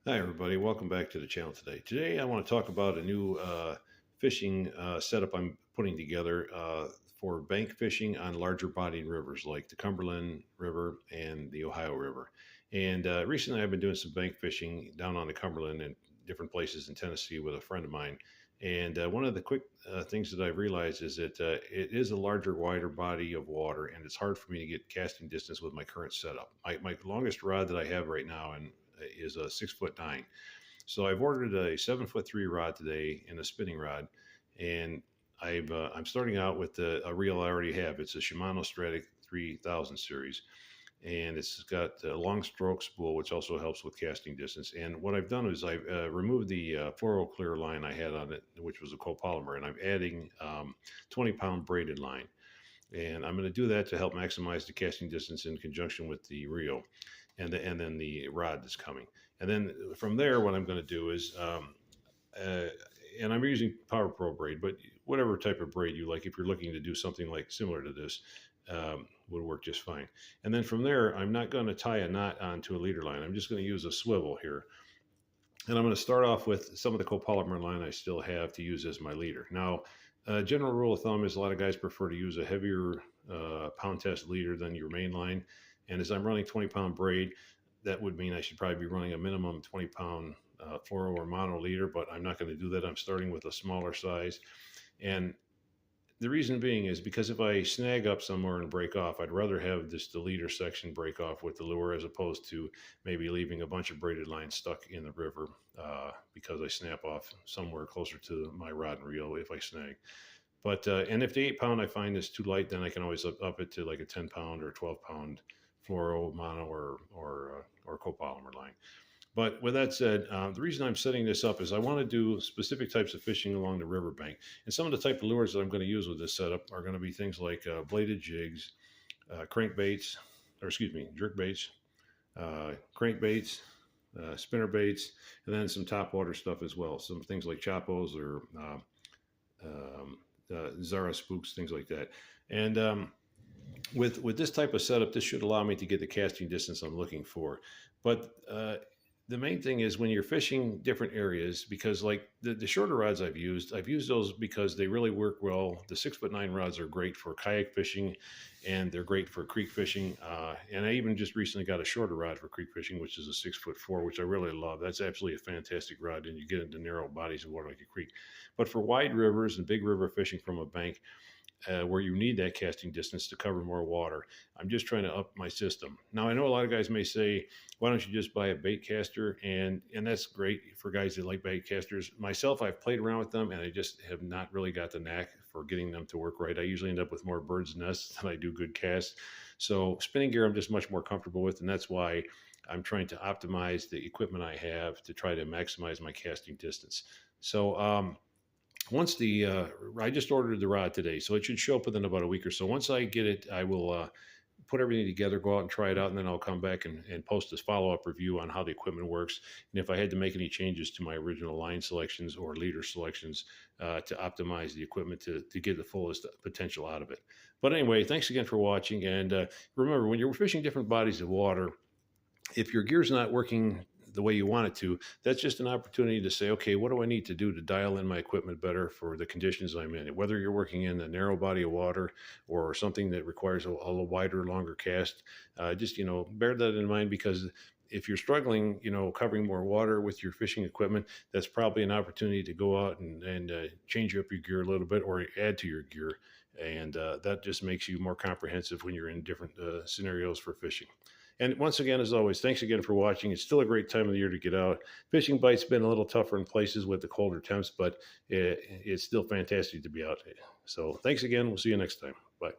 Hi, everybody. Welcome back to the channel today. Today, I want to talk about a new fishing setup I'm putting together for bank fishing on larger bodied rivers like the Cumberland River and the Ohio River. And recently, I've been doing some bank fishing down on the Cumberland and different places in Tennessee with a friend of mine. And one of the quick things that I've realized is that it is a larger, wider body of water, and it's hard for me to get casting distance with my current setup. My longest rod that I have right now is a 6'9". So I've ordered a 7'3" rod today and a spinning rod, and I'm starting out with a reel I already have. It's a Shimano Stratic 3000 series, and it's got a long stroke spool, which also helps with casting distance. And what I've done is I've removed the fluoro clear line I had on it, which was a copolymer, and I'm adding 20-pound braided line. And I'm going to do that to help maximize the casting distance in conjunction with the reel, and then the rod that's coming. And then from there, what I'm going to do is, uh, and I'm using Power Pro braid, but whatever type of braid you like, if you're looking to do something like similar to this, would work just fine. And then from there, I'm not going to tie a knot onto a leader line. I'm just going to use a swivel here, and I'm going to start off with some of the copolymer line I still have to use as my leader. Now, general rule of thumb is a lot of guys prefer to use a heavier pound test leader than your main line. And as I'm running 20-pound braid, that would mean I should probably be running a minimum 20-pound fluoro or mono leader, but I'm not going to do that. I'm starting with a smaller size. And the reason being is because if I snag up somewhere and break off, I'd rather have the leader section break off with the lure as opposed to maybe leaving a bunch of braided lines stuck in the river because I snap off somewhere closer to my rod and reel if I snag. But and if the 8 pound I find is too light, then I can always up it to like a 10-pound or 12-pound fluoro, mono, or copolymer line. But with that said, the reason I'm setting this up is I want to do specific types of fishing along the riverbank. And some of the type of lures that I'm going to use with this setup are going to be things like bladed jigs, crankbaits, or excuse me, jerk baits, crankbaits, spinner baits, and then some topwater stuff as well. Some things like chapos or Zara spooks, things like that. And with this type of setup, this should allow me to get the casting distance I'm looking for. But the main thing is when you're fishing different areas, because like the shorter rods I've used those because they really work well. The 6'9" rods are great for kayak fishing, and they're great for creek fishing. And I even just recently got a shorter rod for creek fishing, which is a 6'4", which I really love. That's absolutely a fantastic rod, and you get into narrow bodies of water like a creek. But for wide rivers and big river fishing from a bank, where you need that casting distance to cover more water. I'm just trying to up my system. Now, I know a lot of guys may say, why don't you just buy a bait caster? And that's great for guys that like bait casters. Myself, I've played around with them, and I just have not really got the knack for getting them to work right. I usually end up with more birds' nests than I do good casts. So spinning gear, I'm just much more comfortable with, and that's why I'm trying to optimize the equipment I have to try to maximize my casting distance. So, once the I just ordered the rod today, so it should show up within about a week or so. Once I get it, I will put everything together, go out and try it out, and then I'll come back and post this follow-up review on how the equipment works, and if I had to make any changes to my original line selections or leader selections to optimize the equipment to get the fullest potential out of it. But anyway, thanks again for watching, and remember, when you're fishing different bodies of water, if your gear's not working the way you want it to, that's just an opportunity to say, okay, what do I need to do to dial in my equipment better for the conditions I'm in? Whether you're working in a narrow body of water or something that requires a little wider, longer cast, just, bear that in mind, because if you're struggling, covering more water with your fishing equipment, that's probably an opportunity to go out and change up your gear a little bit or add to your gear. And that just makes you more comprehensive when you're in different scenarios for fishing. And once again, as always, thanks again for watching. It's still a great time of the year to get out. Fishing bites been a little tougher in places with the colder temps, but it's still fantastic to be out. So thanks again. We'll see you next time. Bye.